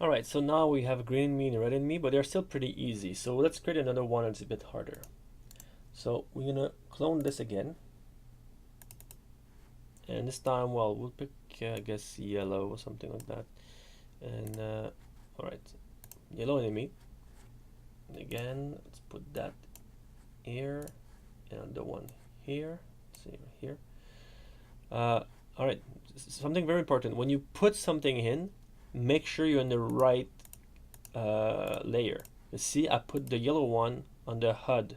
Alright, so now we have a green enemy and a red enemy, but they're still pretty easy. So let's create another one that's a bit harder. So we're gonna clone this again. And this time, well, we'll pick, I guess, yellow or something like that. And, alright, yellow enemy. And again, let's put that here, and the one here, see right here. Alright, something very important. When you put something in, make sure you're in the right layer. You see, I put the yellow one on the HUD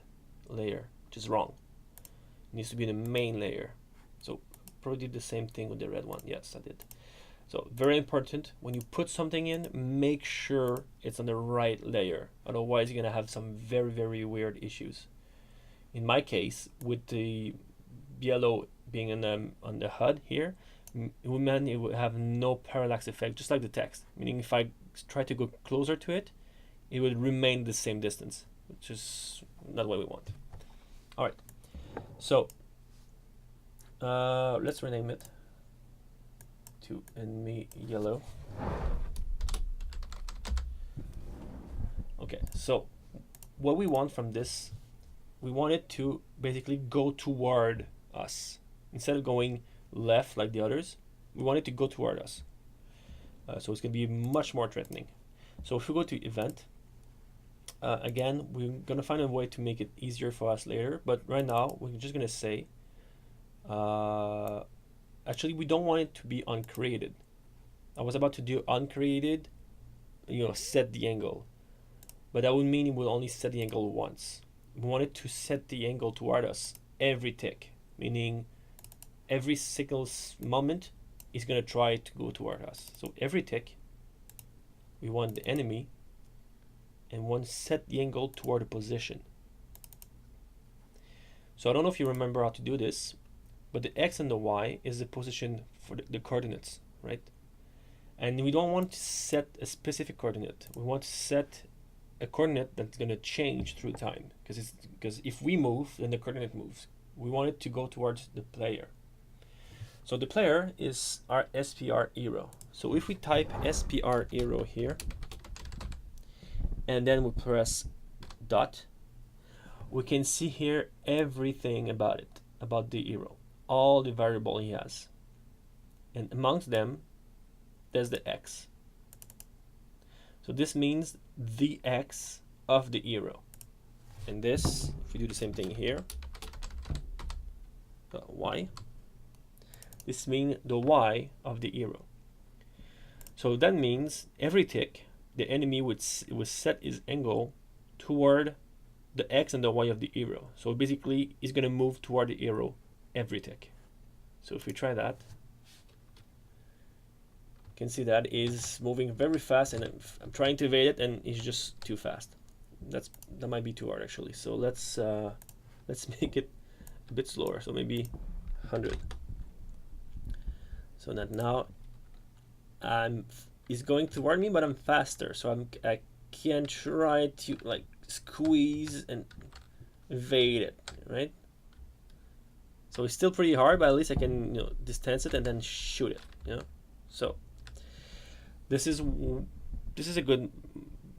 layer, which is wrong. It needs to be the main layer. So probably did the same thing with the red one. Yes, I did. So very important, when you put something in, make sure it's on the right layer. Otherwise, you're gonna have some very, very weird issues. In my case, with the yellow being on the HUD here, it would have no parallax effect, just like the text. Meaning if I try to go closer to it, it would remain the same distance, which is not what we want. All right, so let's rename it to enemy yellow. Okay, so what we want from this, we want it to basically go toward us. Instead of going left like the others, we want it to go toward us. So it's going to be much more threatening. So if we go to event, again, we're going to find a way to make it easier for us later. But right now, we're just going to say, actually, we don't want it to be uncreated. I was about to do uncreated, set the angle. But that would mean it will only set the angle once. We want it to set the angle toward us every tick, meaning every single moment is going to try to go toward us. So every tick, we want the enemy and want to set the angle toward a position. So I don't know if you remember how to do this, but the X and the Y is the position for the coordinates, right? And we don't want to set a specific coordinate. We want to set a coordinate that's going to change through time, because if we move, then the coordinate moves. We want it to go towards the player. So the player is our SPR hero. So if we type SPR hero here, and then we press dot, we can see here everything about it, about the hero, all the variable he has. And amongst them, there's the X. So this means the X of the hero. And this, if we do the same thing here, Y, this means the Y of the hero. So that means every tick, the enemy would set his angle toward the X and the Y of the hero. So basically, he's going to move toward the hero every tick. So if we try that, you can see that is moving very fast, and I'm trying to evade it, and it's just too fast. That might be too hard actually. So let's make it a bit slower. So maybe 100. So that now he's going toward me, but I'm faster. So I can try to like squeeze and evade it, right? So it's still pretty hard, but at least I can distance it and then shoot it. So this is a good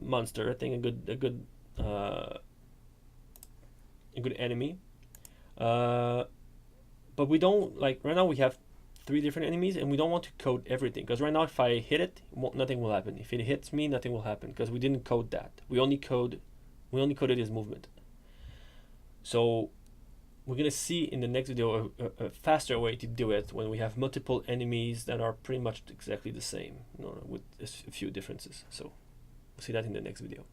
monster. I think a good enemy. But we don't, like, right now we have 3 different enemies, and we don't want to code everything, because right now if I hit it, nothing will happen. If it hits me, nothing will happen, because we didn't code that. We only coded his movement. So we're gonna see in the next video a faster way to do it when we have multiple enemies that are pretty much exactly the same, with a few differences. So we'll see that in the next video.